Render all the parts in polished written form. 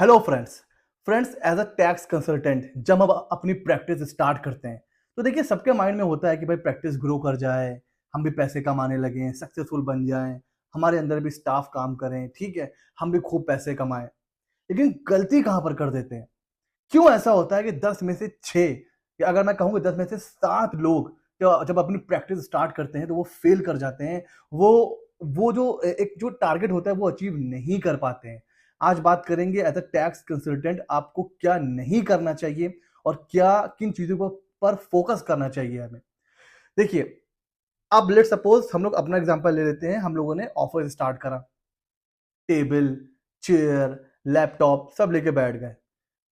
Hello friends. As a tax consultant जब हम अपनी प्रैक्टिस स्टार्ट करते हैं तो देखिए सबके माइंड में होता है कि भाई प्रैक्टिस ग्रो कर जाए, हम भी पैसे कमाने लगें, सक्सेसफुल बन जाएं, हमारे अंदर भी स्टाफ काम करें, ठीक है, हम भी खूब पैसे कमाएं। लेकिन गलती कहाँ पर कर देते हैं? क्यों ऐसा होता है कि 10 में से 6 या अगर मैं कहूँ कि 10 में से 7 लोग जब अपनी प्रैक्टिस स्टार्ट करते हैं तो वो फेल कर जाते हैं। वो वो जो एक जो टारगेट होता है वो अचीव नहीं कर पाते हैं। आज बात करेंगे एज अ टैक्स कंसल्टेंट आपको क्या नहीं करना चाहिए और क्या किन चीज़ों पर फोकस करना चाहिए हमें। देखिए, अब लेट्स सपोज हम लोग अपना एग्जांपल ले लेते हैं। हम लोगों ने ऑफिस स्टार्ट करा, टेबल, चेयर, लैपटॉप सब लेके बैठ गए।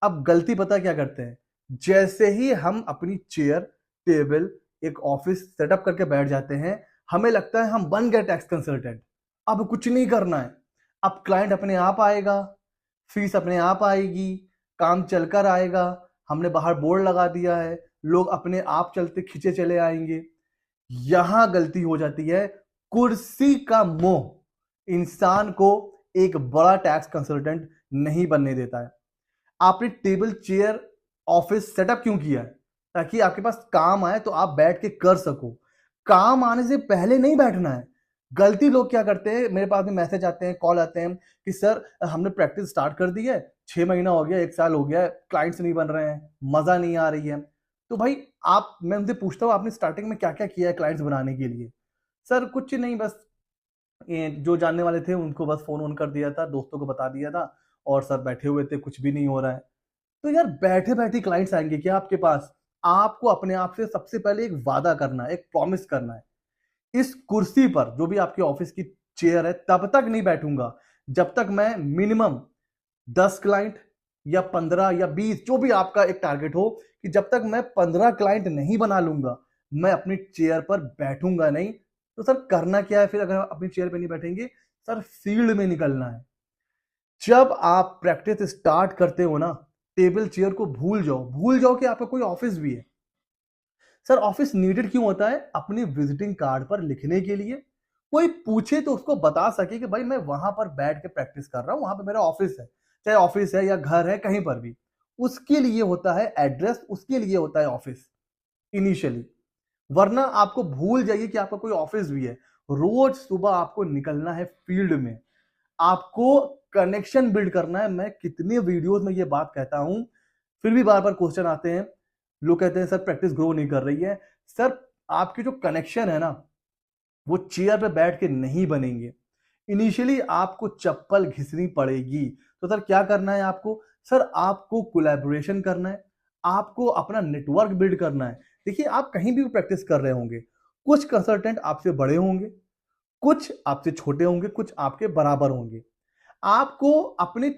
अब गलती पता क्या करते हैं? जैसे ही हम अपनी चेयर, टेबल, एक ऑफिस सेटअप करके बैठ जाते हैं, हमें लगता है हम बन गए टैक्स कंसल्टेंट। अब कुछ नहीं करना है। अब क्लाइंट अपने आप आएगा, फीस अपने आप आएगी, काम चलकर आएगा। हमने बाहर बोर्ड लगा दिया है, लोग अपने आप चलते खींचे चले आएंगे। यहां गलती हो जाती है। कुर्सी का मोह इंसान को एक बड़ा टैक्स कंसल्टेंट नहीं बनने देता है। आपने टेबल, चेयर, ऑफिस सेटअप क्यों किया है? ताकि आपके पास काम आए तो आप बैठ के कर सको। काम आने से पहले नहीं बैठना है। गलती लोग क्या करते हैं, मेरे पास में मैसेज आते हैं, कॉल आते हैं कि सर हमने प्रैक्टिस स्टार्ट कर दी है, 6 महीना हो गया, 1 साल हो गया है, क्लाइंट्स नहीं बन रहे हैं, मजा नहीं आ रही है। तो भाई आप मैं उनसे पूछता हूँ आपने स्टार्टिंग में क्या क्या किया है क्लाइंट्स बनाने के लिए? सर कुछ नहीं, बस ये जो जानने वाले थे उनको बस फोन ऑन कर दिया था, दोस्तों को बता दिया था, और सर बैठे हुए थे, कुछ भी नहीं हो रहा है। तो यार बैठे बैठे क्लाइंट्स आएंगे क्या आपके पास? आपको अपने आप से सबसे पहले एक वादा करना है, एक प्रॉमिस करना है। इस कुर्सी पर, जो भी आपके ऑफिस की चेयर है, तब तक नहीं बैठूंगा जब तक मैं मिनिमम 10 क्लाइंट या 15 या 20, जो भी आपका एक टारगेट हो, कि जब तक मैं 15 क्लाइंट नहीं बना लूंगा मैं अपनी चेयर पर बैठूंगा नहीं। तो सर करना क्या है फिर अगर आप अपनी चेयर पे नहीं बैठेंगे? सर फील्ड में निकलना है। जब आप प्रैक्टिस स्टार्ट करते हो ना, टेबल चेयर को भूल जाओ, भूल जाओ कि आपका कोई ऑफिस भी है। सर ऑफिस नीडेड क्यों होता है? अपनी विजिटिंग कार्ड पर लिखने के लिए। कोई पूछे तो उसको बता सके कि भाई मैं वहां पर बैठ के प्रैक्टिस कर रहा हूं, वहां पर मेरा ऑफिस है। चाहे ऑफिस है या घर है, कहीं पर भी उसके लिए होता है एड्रेस, उसके लिए होता है ऑफिस इनिशियली। वरना आपको भूल जाइए कि आपका कोई ऑफिस भी है। रोज सुबह आपको निकलना है फील्ड में, आपको कनेक्शन बिल्ड करना है। मैं कितने वीडियोस में ये बात कहता हूं, फिर भी बार बार क्वेश्चन आते हैं। लोग कहते हैं सर प्रैक्टिस ग्रो नहीं कर रही है। सर आपके जो कनेक्शन है ना, वो चेयर पे बैठ के नहीं बनेंगे। इनिशियली आपको चप्पल घिसनी पड़ेगी। तो सर क्या करना है आपको? सर आपको कोलैबोरेशन करना है, आपको अपना नेटवर्क बिल्ड करना है। देखिए आप कहीं भी प्रैक्टिस कर रहे होंगे, कुछ कंसल्टेंट आपसे बड़े होंगे, कुछ आपसे छोटे होंगे, कुछ आपके बराबर होंगे। आपको अपने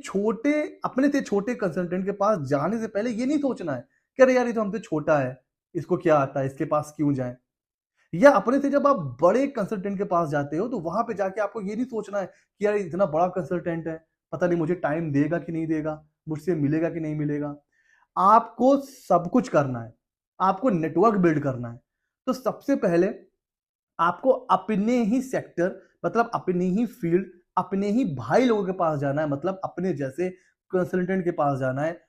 से छोटे कंसल्टेंट के पास जाने से पहले ये नहीं सोचना है कि अरे यार ये तो हमसे छोटा है, इसको क्या आता है, इसके पास क्यों जाए। या अपने से जब आप बड़े कंसल्टेंट के पास जाते हो तो वहां पे जाके आपको ये नहीं सोचना है कि यार इतना बड़ा कंसल्टेंट है, पता नहीं मुझे टाइम देगा कि नहीं देगा, मुझसे मिलेगा कि नहीं मिलेगा। आपको सब कुछ करना है, आपको नेटवर्क बिल्ड करना है। तो सबसे पहले आपको अपने ही सेक्टर, मतलब अपनी ही फील्ड, अपने ही भाई लोगों के पास जाना है, मतलब अपने जैसे कंसल्टेंट के पास जाना है,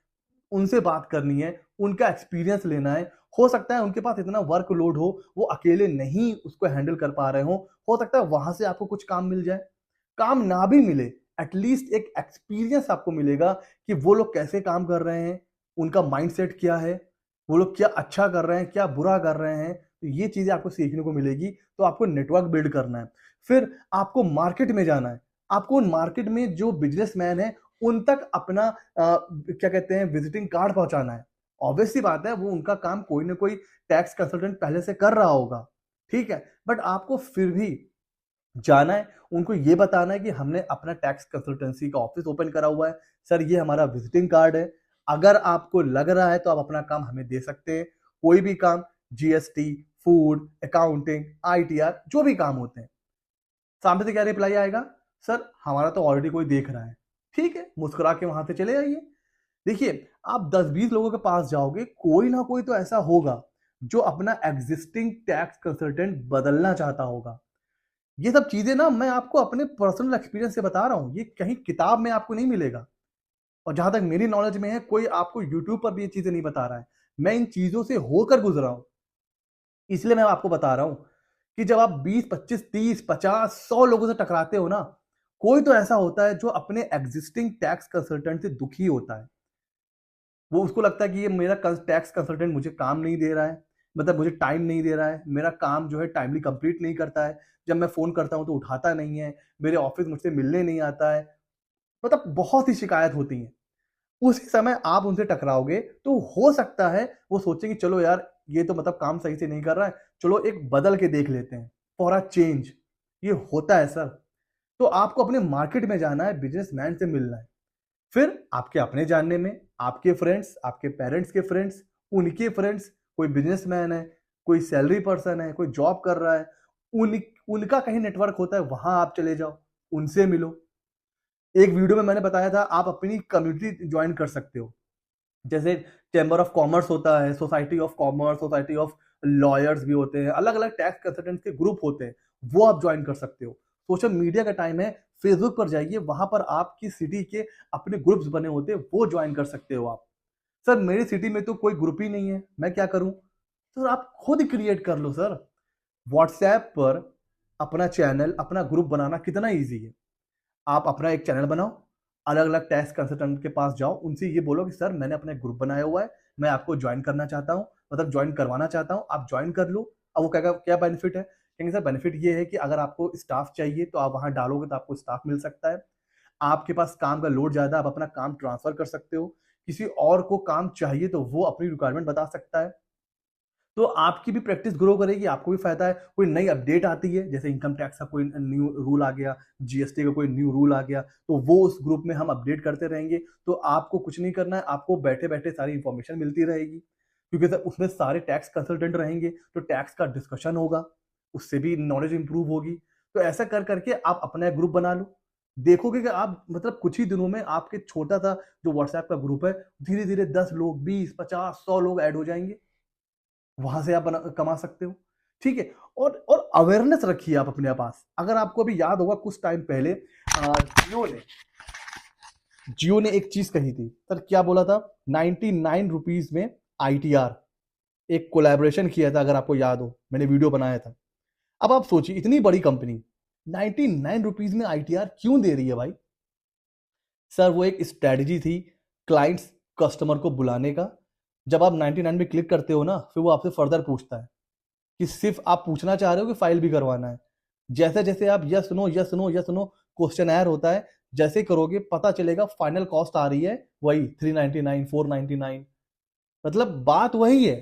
उनसे बात करनी है, उनका एक्सपीरियंस लेना है। हो सकता है उनके पास इतना वर्कलोड हो, वो अकेले नहीं उसको हैंडल कर पा रहे हो सकता है वहां से आपको कुछ काम मिल जाए। काम ना भी मिले, एटलीस्ट एक एक्सपीरियंस आपको मिलेगा कि वो लोग कैसे काम कर रहे हैं, उनका माइंडसेट क्या है, वो लोग क्या अच्छा कर रहे हैं, क्या बुरा कर रहे हैं। तो ये चीजें आपको सीखने को मिलेगी। तो आपको नेटवर्क बिल्ड करना है। फिर आपको मार्केट में जाना है। आपको उन मार्केट में जो बिजनेसमैन है उन तक अपना क्या कहते हैं, विजिटिंग कार्ड पहुंचाना है। ऑब्वियस सी बात है वो उनका काम कोई ना कोई टैक्स कंसल्टेंट पहले से कर रहा होगा, ठीक है, बट आपको फिर भी जाना है, उनको ये बताना है कि हमने अपना टैक्स कंसल्टेंसी का ऑफिस ओपन करा हुआ है। सर ये हमारा विजिटिंग कार्ड है, अगर आपको लग रहा है तो आप अपना काम हमें दे सकते हैं। कोई भी काम, जीएसटी, फूड, अकाउंटिंग, आईटीआर, जो भी काम होते हैं। सामने से क्या रिप्लाई आएगा? सर हमारा तो ऑलरेडी कोई देख रहा है। ठीक है, मुस्कुरा के वहां से चले आइए। देखिए, आप 10-20 लोगों के पास जाओगे, कोई ना कोई तो ऐसा होगा जो अपना एग्जिस्टिंग टैक्स कंसल्टेंट बदलना चाहता होगा। ये सब चीजें ना मैं आपको अपने पर्सनल एक्सपीरियंस से बता रहा हूं, ये कहीं किताब में आपको नहीं मिलेगा। और जहां तक मेरी नॉलेज में है, कोई आपको यूट्यूब पर भी ये चीजें नहीं बता रहा है। मैं इन चीजों से होकर गुजरा हूं, इसलिए मैं आपको बता रहा हूं कि जब आप 20, 25, 30, 50, 100 लोगों से टकराते हो ना, कोई तो ऐसा होता है जो अपने एग्जिस्टिंग टैक्स कंसल्टेंट से दुखी होता है। वो उसको लगता है कि ये मेरा टैक्स कंसल्टेंट मुझे काम नहीं दे रहा है, मतलब मुझे टाइम नहीं दे रहा है, मेरा काम जो है टाइमली कंप्लीट नहीं करता है, जब मैं फोन करता हूं तो उठाता नहीं है, मेरे ऑफिस मुझसे मिलने नहीं आता है, मतलब बहुत ही शिकायत होती है। उसी समय आप उनसे टकराओगे तो हो सकता है वो सोचे कि चलो यार, ये तो मतलब काम सही से नहीं कर रहा है, चलो एक बदल के देख लेते हैं, फॉर अ चेंज। ये होता है सर। तो आपको अपने मार्केट में जाना है, बिजनेसमैन से मिलना है, फिर आपके अपने जानने में आपके फ्रेंड्स, आपके पेरेंट्स के फ्रेंड्स, उनके फ्रेंड्स, कोई बिजनेसमैन है, कोई सैलरी पर्सन है, कोई जॉब कर रहा है, उन उनका कहीं नेटवर्क होता है, वहां आप चले जाओ, उनसे मिलो। एक वीडियो में मैंने बताया था आप अपनी कम्युनिटी ज्वाइन कर सकते हो, जैसे चैम्बर ऑफ कॉमर्स होता है, society of commerce, society of lawyers भी होते हैं, अलग अलग टैक्स कंसल्टेंट के ग्रुप होते हैं, वो आप ज्वाइन कर सकते हो। सोशल मीडिया का टाइम है, फेसबुक पर जाइए, वहां पर आपकी सिटी के अपने ग्रुप्स बने होते हैं, वो ज्वाइन कर सकते हो आप। सर मेरी सिटी में तो कोई ग्रुप ही नहीं है, मैं क्या करूं? सर आप खुद क्रिएट कर लो सर। व्हाट्सएप पर अपना चैनल, अपना ग्रुप बनाना कितना ईजी है। आप अपना एक चैनल बनाओ, अलग अलग टैक्स कंसल्टेंट के पास जाओ, उनसे ये बोलो कि सर मैंने अपना एक ग्रुप बनाया हुआ है, मैं आपको ज्वाइन करना चाहता हूँ, मतलब ज्वाइन करवाना चाहता हूँ, आप ज्वाइन कर लो। अब वो क्या क्या बेनिफिट है? कहेंगे सर बेनिफिट ये है कि अगर आपको स्टाफ चाहिए तो आप वहां डालोगे तो आपको स्टाफ मिल सकता है, आपके पास काम का लोड ज्यादा, आप अपना काम ट्रांसफर कर सकते हो, किसी और को काम चाहिए तो वो अपनी रिक्वायरमेंट बता सकता है, तो आपकी भी प्रैक्टिस ग्रो करेगी, आपको भी फायदा है। कोई नई अपडेट आती है, जैसे इनकम टैक्स का कोई न्यू रूल आ गया, जीएसटी का कोई न्यू रूल आ गया, तो वो उस ग्रुप में हम अपडेट करते रहेंगे, तो आपको कुछ नहीं करना है, आपको बैठे बैठे सारी इंफॉर्मेशन मिलती रहेगी, क्योंकि सर उसमें सारे टैक्स कंसल्टेंट रहेंगे, तो टैक्स का डिस्कशन होगा, उससे भी नॉलेज इंप्रूव होगी। तो ऐसा कर करके आप अपना ग्रुप बना लो, देखोगे कि आप मतलब कुछ ही दिनों में आपके छोटा सा जो व्हाट्सएप का ग्रुप है, धीरे धीरे 10 लोग, 20, 50, 100 लोग ऐड हो जाएंगे, वहां से आप कमा सकते हो। ठीक है। और अवेयरनेस रखिए आप अपने पास। अगर आपको अभी याद होगा कुछ टाइम पहले जियो ने एक चीज कही थी सर, क्या बोला था? 99 रुपीज में आईटीआर, एक कोलैबोरेशन किया था, अगर आपको याद हो, मैंने वीडियो बनाया था। अब आप सोचिए, इतनी बड़ी कंपनी 99 रुपीज में आईटीआर क्यों दे रही है भाई? सर वो एक स्ट्रेटजी थी क्लाइंट्स, कस्टमर को बुलाने का। जब आप 99 में क्लिक करते हो ना, फिर वो आपसे फर्दर पूछता है कि सिर्फ आप पूछना चाह रहे हो कि फाइल भी करवाना है। जैसे जैसे आप yes no yes no yes no question आयर होता है, जैसे ही करोगे पता चलेगा फाइनल कॉस्ट आ रही है वही 399, 499। मतलब बात वही है।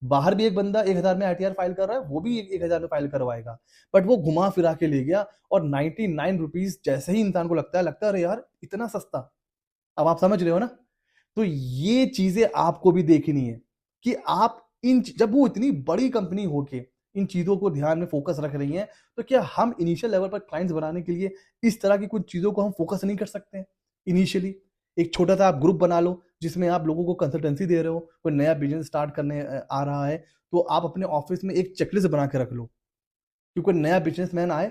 बाहर भी एक बंदा 1000 में आईटीआर फाइल कर रहा है, वो भी 1000 में फाइल करवाएगा, बट वो घुमा फिरा के ले गया। और 99 रुपीज जैसे ही इंसान को लगता है अरे यार इतना सस्ता। अब आप समझ रहे हो ना? तो ये चीजें आपको भी देखनी है कि आप इन जब वो इतनी बड़ी कंपनी होके इन चीजों को ध्यान में फोकस रख रही हैं, तो क्या हम इनिशियल लेवल पर क्लाइंट्स बनाने के लिए इस तरह की कुछ चीजों को हम फोकस नहीं कर सकते हैं? इनिशियली एक छोटा सा आप ग्रुप बना लो, जिसमें आप लोगों को कंसल्टेंसी दे रहे हो, कोई नया बिजनेस स्टार्ट करने आ रहा है, तो आप अपने ऑफिस में एक चेकलिस्ट बना के रख लो कि कोई नया बिजनेसमैन आए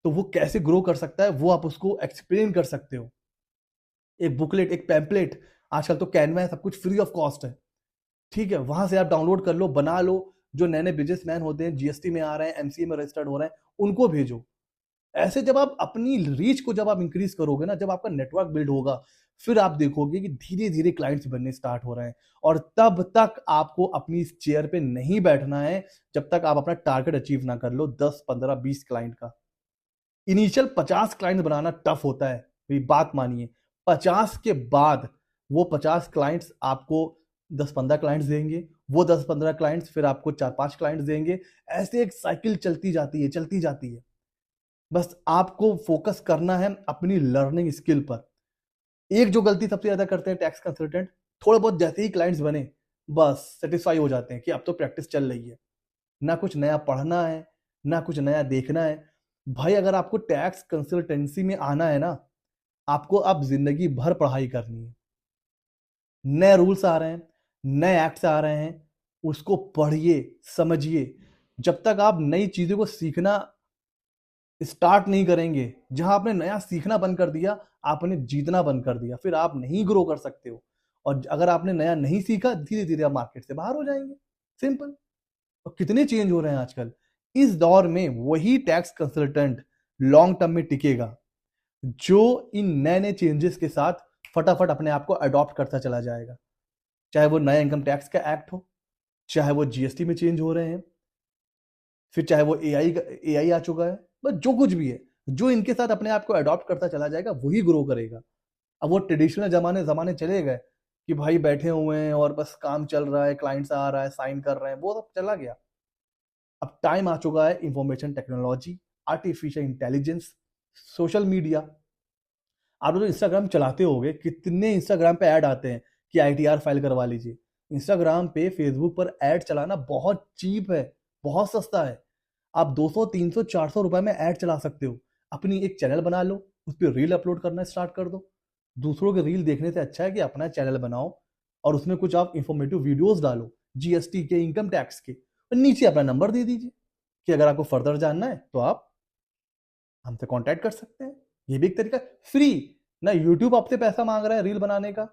तो वो कैसे ग्रो कर सकता है, वो आप उसको एक्सप्लेन कर सकते हो। एक बुकलेट, एक पैम्पलेट, आजकल तो कैनवा है, सब कुछ फ्री ऑफ कॉस्ट है। ठीक है, वहां से आप डाउनलोड कर लो, बना लो। जो नए नए बिजनेसमैन होते हैं, जीएसटी में आ रहे हैं, एमसीए में रजिस्टर्ड हो रहे हैं, उनको भेजो। ऐसे जब आप अपनी रीच को जब आप इंक्रीज करोगे ना, जब आपका नेटवर्क बिल्ड होगा, फिर आप देखोगे कि धीरे धीरे क्लाइंट्स बनने स्टार्ट हो रहे हैं। और तब तक आपको अपनी इस चेयर पे नहीं बैठना है जब तक आप अपना टारगेट अचीव ना कर लो 10, 15, 20 क्लाइंट का। इनिशियल 50 क्लाइंट बनाना टफ होता है, मेरी बात मानिए। 50 के बाद वो 50 क्लाइंट्स आपको 10, 15 क्लाइंट्स देंगे, वो 10, 15 क्लाइंट्स फिर आपको 4, 5 क्लाइंट्स देंगे। ऐसे एक साइकिल चलती जाती है, चलती जाती है। बस आपको फोकस करना है अपनी लर्निंग स्किल पर। एक जो गलती सबसे ज्यादा करते हैं टैक्स कंसल्टेंट, थोड़े बहुत जैसे ही क्लाइंट्स बने, बस सेटिस्फाई हो जाते हैं कि अब तो प्रैक्टिस चल रही है, ना कुछ नया पढ़ना है, ना कुछ नया देखना है। भाई अगर आपको टैक्स कंसल्टेंसी में आना है ना, आपको अब जिंदगी भर पढ़ाई करनी है। नए रूल्स आ रहे हैं, नए एक्ट्स आ रहे हैं, उसको पढ़िए, समझिए। जब तक आप नई चीजों को सीखना स्टार्ट नहीं करेंगे, जहां आपने नया सीखना बंद कर दिया, आपने जीतना बंद कर दिया, फिर आप नहीं ग्रो कर सकते हो। और अगर आपने नया नहीं सीखा, धीरे धीरे आप मार्केट से बाहर हो जाएंगे। सिंपल। और कितने चेंज हो रहे हैं आजकल। इस दौर में वही टैक्स कंसल्टेंट लॉन्ग टर्म में टिकेगा जो इन नए नए चेंजेस के साथ फटाफट अपने आप को अडॉप्ट करता चला जाएगा। चाहे वो नया इनकम टैक्स का एक्ट हो, चाहे वो जीएसटी में चेंज हो रहे हैं, फिर चाहे वो एआई आ चुका है, बस जो कुछ भी है, जो इनके साथ अपने आप को अडॉप्ट करता चला जाएगा वही ग्रो करेगा। अब वो ट्रेडिशनल जमाने जमाने चले गए कि भाई बैठे हुए हैं और बस काम चल रहा है, क्लाइंट्स आ रहा है, साइन कर रहे हैं, वो सब चला गया। अब टाइम आ चुका है information technology, artificial intelligence, social media. आप लोग इंस्टाग्राम चलाते होगे, कितने इंस्टाग्राम पे ऐड आते हैं कि आईटीआर फाइल करवा लीजिए। इंस्टाग्राम पे, फेसबुक पर ऐड चलाना बहुत चीप है, बहुत सस्ता है। आप 200 300 400 रुपए में ऐड चला सकते हो। अपनी एक चैनल बना लो, उस पर रील अपलोड करना स्टार्ट कर दो। दूसरों के रील देखने से अच्छा है कि अपना चैनल बनाओ और उसमें कुछ आप इंफॉर्मेटिव वीडियोस डालो, जीएसटी के, इनकम टैक्स के, और नीचे अपना नंबर दे दीजिए कि अगर आपको फर्दर जानना है तो आप हमसे कांटेक्ट कर सकते हैं। ये भी एक तरीका फ्री। ना यूट्यूब आपसे पैसा मांग रहा है रील बनाने का,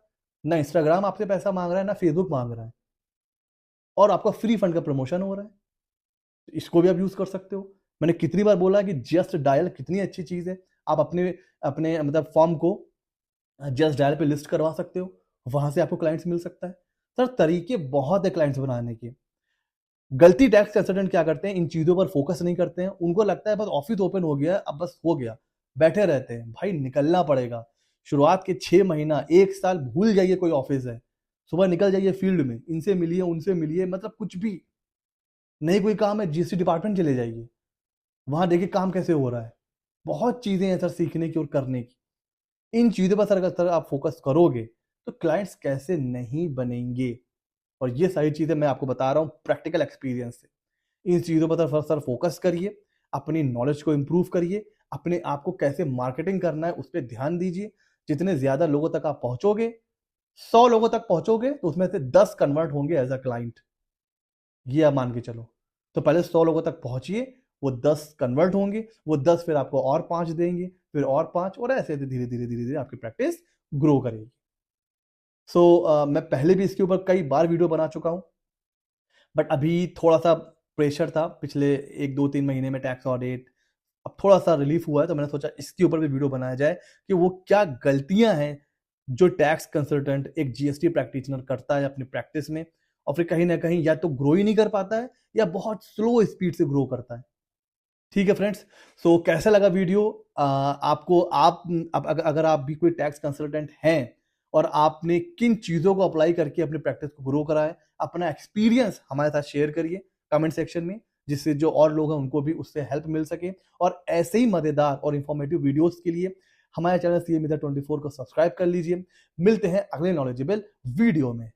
ना इंस्टाग्राम आपसे पैसा मांग रहा है, ना फेसबुक मांग रहा है, और आपका फ्री फंड का प्रमोशन हो रहा है। तो इसको भी आप यूज कर सकते हो। मैंने कितनी बार बोला कि जस्ट डायल कितनी अच्छी चीज है। आप अपने अपने मतलब फॉर्म को जस्ट डायल पे लिस्ट करवा सकते हो, वहां से आपको क्लाइंट्स मिल सकता है। सर तरीके बहुत है क्लाइंट्स बनाने के। गलती टैक्स कंसल्टेंट क्या करते हैं, इन चीजों पर फोकस नहीं करते हैं। उनको लगता है बस ऑफिस ओपन हो गया, अब बस हो गया, बैठे रहते हैं। भाई निकलना पड़ेगा। शुरुआत के 6 महीना, 1 साल भूल जाइए कोई ऑफिस है। सुबह निकल जाइए फील्ड में, इनसे मिलिए, उनसे मिलिए, मतलब कुछ भी नहीं कोई काम है, जीएसटी डिपार्टमेंट चले जाइए, वहां देखिए काम कैसे हो रहा है। बहुत चीजें हैं सर सीखने की और करने की। इन चीजों पर सर आप फोकस करोगे तो क्लाइंट्स कैसे नहीं बनेंगे। और ये सारी चीजें मैं आपको बता रहा हूं प्रैक्टिकल एक्सपीरियंस से। इन चीजों पर सर फोकस करिए, अपनी नॉलेज को इंप्रूव करिए, अपने आप को कैसे मार्केटिंग करना है उस पर ध्यान दीजिए। जितने ज्यादा लोगों तक आप पहुंचोगे, 100 लोगों तक पहुंचोगे तो उसमें से 10 कन्वर्ट होंगे एज अ क्लाइंट। ये आप मान के चलो। तो पहले 100 लोगों तक पहुंचिए, वो 10 कन्वर्ट होंगे, वो 10 फिर आपको और 5 देंगे, फिर और 5, और ऐसे धीरे धीरे धीरे धीरे आपकी प्रैक्टिस ग्रो करेगी। मैं पहले भी इसके ऊपर कई बार वीडियो बना चुका हूं, बट अभी थोड़ा सा प्रेशर था पिछले 1 2 3 महीने में टैक्स ऑडिट। अब थोड़ा सा रिलीफ हुआ है तो मैंने सोचा इसके ऊपर भी वीडियो बनाया जाए कि वो क्या गलतियां हैं जो टैक्स कंसल्टेंट, एक जीएसटी प्रैक्टिशनर करता है अपनी प्रैक्टिस में, और फिर कहीं ना कहीं या तो ग्रो ही नहीं कर पाता है या बहुत स्लो स्पीड से ग्रो करता है। ठीक है फ्रेंड्स। कैसा लगा वीडियो आपको? अगर आप भी कोई टैक्स कंसल्टेंट हैं और आपने किन चीजों को अप्लाई करके अपनी प्रैक्टिस को ग्रो करा है, अपना एक्सपीरियंस हमारे साथ शेयर करिए कमेंट सेक्शन में, जिससे जो और लोग हैं उनको भी उससे हेल्प मिल सके। और ऐसे ही मजेदार और इंफॉर्मेटिव वीडियोस के लिए हमारे चैनल CA Mithra 24 को सब्सक्राइब कर लीजिए। मिलते हैं अगले नॉलेजेबल वीडियो में।